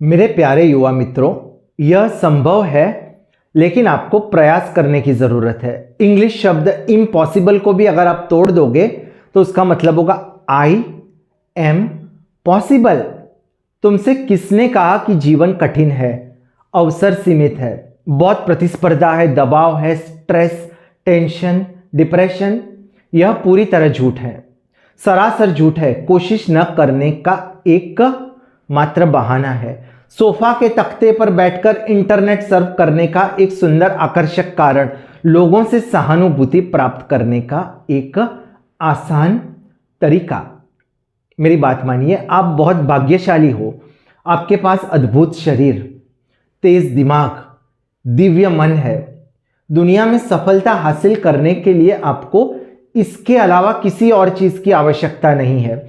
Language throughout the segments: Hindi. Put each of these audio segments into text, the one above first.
मेरे प्यारे युवा मित्रों, यह संभव है लेकिन आपको प्रयास करने की ज़रूरत है। इंग्लिश शब्द इम्पॉसिबल को भी अगर आप तोड़ दोगे तो उसका मतलब होगा आई एम पॉसिबल। तुमसे किसने कहा कि जीवन कठिन है, अवसर सीमित है, बहुत प्रतिस्पर्धा है, दबाव है, स्ट्रेस, टेंशन, डिप्रेशन? यह पूरी तरह झूठ है, सरासर झूठ है। कोशिश न करने का एक मात्र बहाना है। सोफा के तख्ते पर बैठकर इंटरनेट सर्फ करने का एक सुंदर आकर्षक कारण, लोगों से सहानुभूति प्राप्त करने का एक आसान तरीका। मेरी बात मानिए, आप बहुत भाग्यशाली हो। आपके पास अद्भुत शरीर, तेज दिमाग, दिव्य मन है। दुनिया में सफलता हासिल करने के लिए आपको इसके अलावा किसी और चीज की आवश्यकता नहीं है।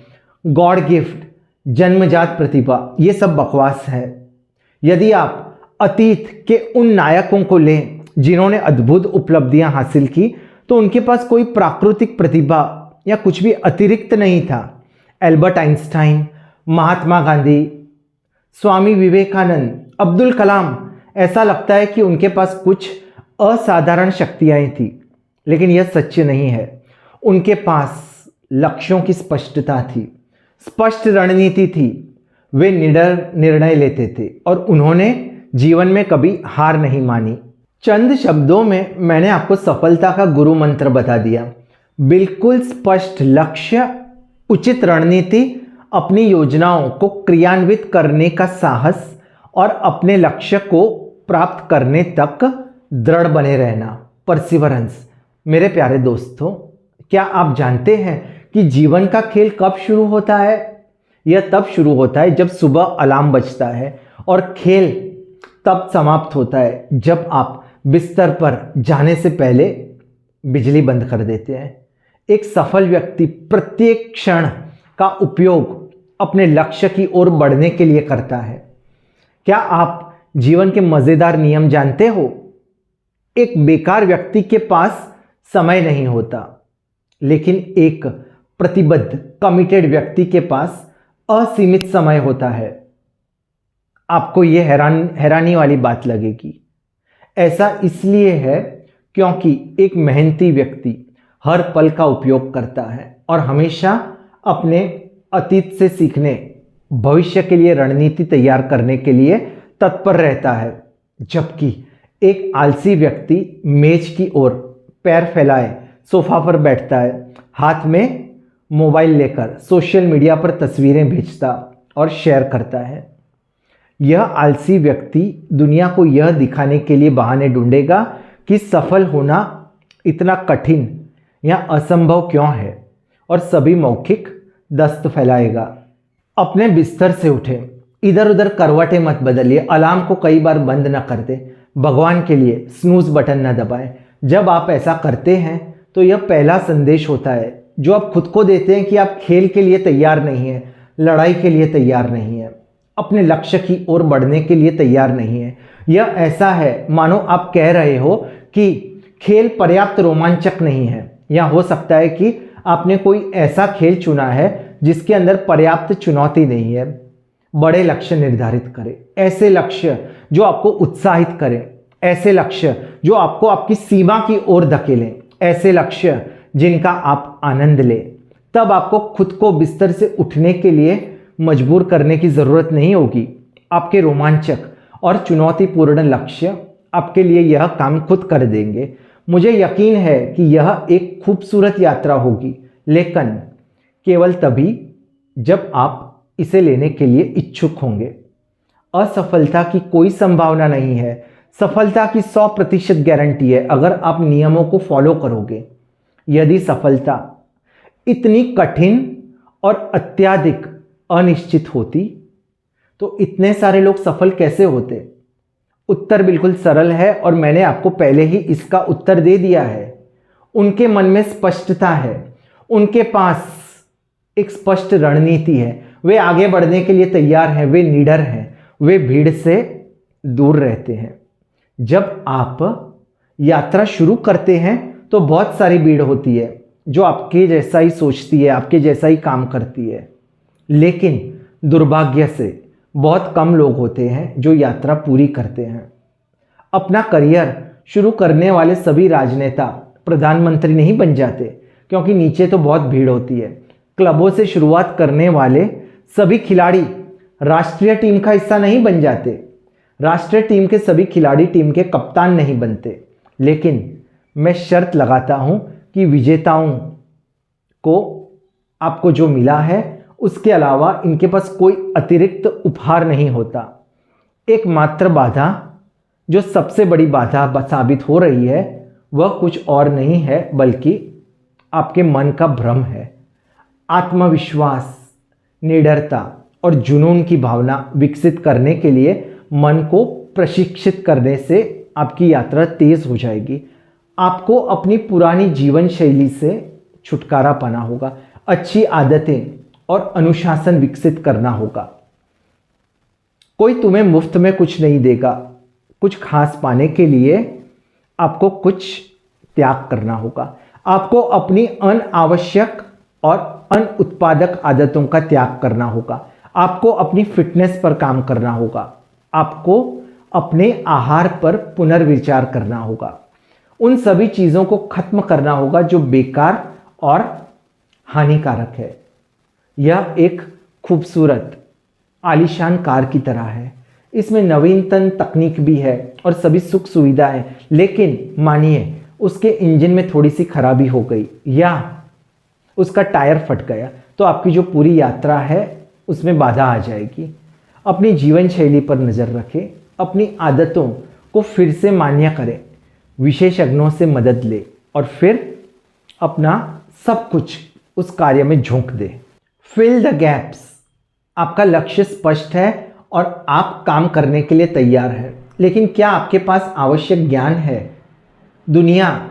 गॉड गिफ्ट, जन्मजात प्रतिभा, ये सब बकवास है। यदि आप अतीत के उन नायकों को लें जिन्होंने अद्भुत उपलब्धियां हासिल की, तो उनके पास कोई प्राकृतिक प्रतिभा या कुछ भी अतिरिक्त नहीं था। एल्बर्ट आइंस्टाइन, महात्मा गांधी, स्वामी विवेकानंद, अब्दुल कलाम, ऐसा लगता है कि उनके पास कुछ असाधारण शक्तियां थी, लेकिन यह सच नहीं है। उनके पास लक्ष्यों की स्पष्टता थी, स्पष्ट रणनीति थी। वे निडर निर्णय लेते थे और उन्होंने जीवन में कभी हार नहीं मानी। चंद शब्दों में मैंने आपको सफलता का गुरु मंत्र बता दिया। बिल्कुल स्पष्ट लक्ष्य, उचित रणनीति, अपनी योजनाओं को क्रियान्वित करने का साहस और अपने लक्ष्य को प्राप्त करने तक दृढ़ बने रहना, परसिवरेंस। मेरे प्यारे दोस्तों, क्या आप जानते हैं कि जीवन का खेल कब शुरू होता है? यह तब शुरू होता है जब सुबह अलार्म बजता है, और खेल तब समाप्त होता है जब आप बिस्तर पर जाने से पहले बिजली बंद कर देते हैं। एक सफल व्यक्ति प्रत्येक क्षण का उपयोग अपने लक्ष्य की ओर बढ़ने के लिए करता है। क्या आप जीवन के मजेदार नियम जानते हो? एक बेकार व्यक्ति के पास समय नहीं होता, लेकिन एक प्रतिबद्ध, कमिटेड व्यक्ति के पास असीमित समय होता है। आपको यह हैरानी वाली बात लगेगी। ऐसा इसलिए है क्योंकि एक मेहनती व्यक्ति हर पल का उपयोग करता है और हमेशा अपने अतीत से सीखने, भविष्य के लिए रणनीति तैयार करने के लिए तत्पर रहता है। जबकि एक आलसी व्यक्ति मेज की ओर पैर फैलाए सोफा पर बैठता है, हाथ में मोबाइल लेकर सोशल मीडिया पर तस्वीरें भेजता और शेयर करता है। यह आलसी व्यक्ति दुनिया को यह दिखाने के लिए बहाने ढूंढेगा कि सफल होना इतना कठिन या असंभव क्यों है, और सभी मौखिक दस्त फैलाएगा। अपने बिस्तर से उठें, इधर उधर करवटें मत बदलिए, अलार्म को कई बार बंद न कर दे, भगवान के लिए स्नूज बटन न दबाएं। जब आप ऐसा करते हैं तो यह पहला संदेश होता है जो आप खुद को देते हैं कि आप खेल के लिए तैयार नहीं हैं, लड़ाई के लिए तैयार नहीं हैं, अपने लक्ष्य की ओर बढ़ने के लिए तैयार नहीं हैं। यह ऐसा है मानो आप कह रहे हो कि खेल पर्याप्त रोमांचक नहीं है, या हो सकता है कि आपने कोई ऐसा खेल चुना है जिसके अंदर पर्याप्त चुनौती नहीं है। बड़े लक्ष्य निर्धारित करें, ऐसे लक्ष्य जो आपको उत्साहित करें, ऐसे लक्ष्य जो आपको आपकी सीमा की ओर धकेलें, ऐसे लक्ष्य जिनका आप आनंद लें। तब आपको खुद को बिस्तर से उठने के लिए मजबूर करने की जरूरत नहीं होगी। आपके रोमांचक और चुनौतीपूर्ण लक्ष्य आपके लिए यह काम खुद कर देंगे। मुझे यकीन है कि यह एक खूबसूरत यात्रा होगी, लेकिन केवल तभी जब आप इसे लेने के लिए इच्छुक होंगे। असफलता की कोई संभावना नहीं है, सफलता की 100% गारंटी है अगर आप नियमों को फॉलो करोगे। यदि सफलता इतनी कठिन और अत्यधिक अनिश्चित होती तो इतने सारे लोग सफल कैसे होते? उत्तर बिल्कुल सरल है और मैंने आपको पहले ही इसका उत्तर दे दिया है। उनके मन में स्पष्टता है, उनके पास एक स्पष्ट रणनीति है, वे आगे बढ़ने के लिए तैयार हैं, वे निडर हैं, वे भीड़ से दूर रहते हैं। जब आप यात्रा शुरू करते हैं तो बहुत सारी भीड़ होती है जो आपके जैसा ही सोचती है, आपके जैसा ही काम करती है, लेकिन दुर्भाग्य से बहुत कम लोग होते हैं जो यात्रा पूरी करते हैं। अपना करियर शुरू करने वाले सभी राजनेता प्रधानमंत्री नहीं बन जाते, क्योंकि नीचे तो बहुत भीड़ होती है। क्लबों से शुरुआत करने वाले सभी खिलाड़ी राष्ट्रीय टीम का हिस्सा नहीं बन जाते। राष्ट्रीय टीम के सभी खिलाड़ी टीम के कप्तान नहीं बनते। लेकिन मैं शर्त लगाता हूं कि विजेताओं को आपको जो मिला है उसके अलावा इनके पास कोई अतिरिक्त उपहार नहीं होता। एकमात्र बाधा जो सबसे बड़ी बाधा साबित हो रही है वह कुछ और नहीं है बल्कि आपके मन का भ्रम है। आत्मविश्वास, निडरता और जुनून की भावना विकसित करने के लिए मन को प्रशिक्षित करने से आपकी यात्रा तेज हो जाएगी। आपको अपनी पुरानी जीवन शैली से छुटकारा पाना होगा, अच्छी आदतें और अनुशासन विकसित करना होगा। कोई तुम्हें मुफ्त में कुछ नहीं देगा। कुछ खास पाने के लिए आपको कुछ त्याग करना होगा। आपको अपनी अनावश्यक और अनुत्पादक आदतों का त्याग करना होगा। आपको अपनी फिटनेस पर काम करना होगा। आपको अपने आहार पर पुनर्विचार करना होगा। उन सभी चीज़ों को खत्म करना होगा जो बेकार और हानिकारक है। यह एक खूबसूरत आलीशान कार की तरह है। इसमें नवीनतम तकनीक भी है और सभी सुख सुविधाएं, लेकिन मानिए उसके इंजन में थोड़ी सी खराबी हो गई या उसका टायर फट गया तो आपकी जो पूरी यात्रा है उसमें बाधा आ जाएगी। अपनी जीवन शैली पर नज़र रखें, अपनी आदतों को फिर से मान्य करें, विशेषज्ञों से मदद ले और फिर अपना सब कुछ उस कार्य में झोंक दे। Fill the gaps. आपका लक्ष्य स्पष्ट है और आप काम करने के लिए तैयार हैं, लेकिन क्या आपके पास आवश्यक ज्ञान है? दुनिया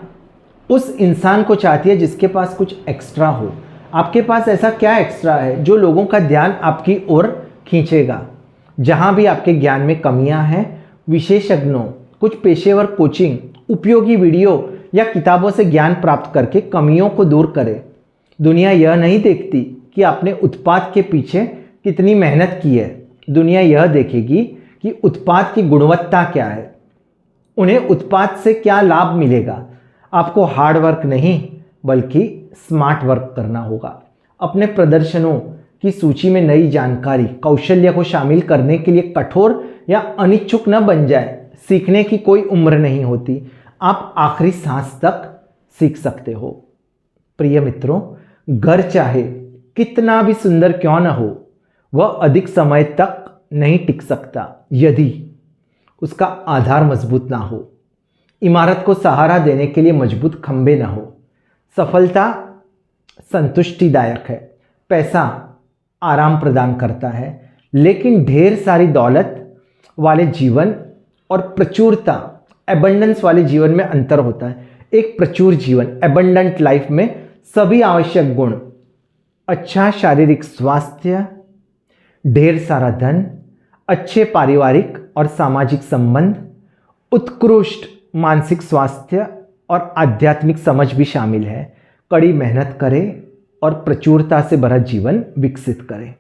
उस इंसान को चाहती है जिसके पास कुछ एक्स्ट्रा हो। आपके पास ऐसा क्या एक्स्ट्रा है जो लोगों का ध्यान आपकी ओर खींचेगा? जहां भी आपके ज्ञान में कमियां हैं, विशेषज्ञों, कुछ पेशेवर कोचिंग, उपयोगी वीडियो या किताबों से ज्ञान प्राप्त करके कमियों को दूर करें। दुनिया यह नहीं देखती कि आपने उत्पाद के पीछे कितनी मेहनत की है। दुनिया यह देखेगी कि उत्पाद की गुणवत्ता क्या है, उन्हें उत्पाद से क्या लाभ मिलेगा। आपको हार्ड वर्क नहीं बल्कि स्मार्ट वर्क करना होगा। अपने प्रदर्शनों की सूची में नई जानकारी, कौशल्य को शामिल करने के लिए कठोर या अनिच्छुक न बन जाए। सीखने की कोई उम्र नहीं होती। आप आखिरी सांस तक सीख सकते हो। प्रिय मित्रों, घर चाहे कितना भी सुंदर क्यों न हो, वह अधिक समय तक नहीं टिक सकता यदि उसका आधार मजबूत ना हो, इमारत को सहारा देने के लिए मजबूत खंभे ना हो। सफलता संतुष्टिदायक है, पैसा आराम प्रदान करता है, लेकिन ढेर सारी दौलत वाले जीवन और प्रचुरता एबंडेंस वाले जीवन में अंतर होता है। एक प्रचुर जीवन, एबंडेंट लाइफ में सभी आवश्यक गुण, अच्छा शारीरिक स्वास्थ्य, ढेर सारा धन, अच्छे पारिवारिक और सामाजिक संबंध, उत्कृष्ट मानसिक स्वास्थ्य और आध्यात्मिक समझ भी शामिल है। कड़ी मेहनत करें और प्रचुरता से भरा जीवन विकसित करें।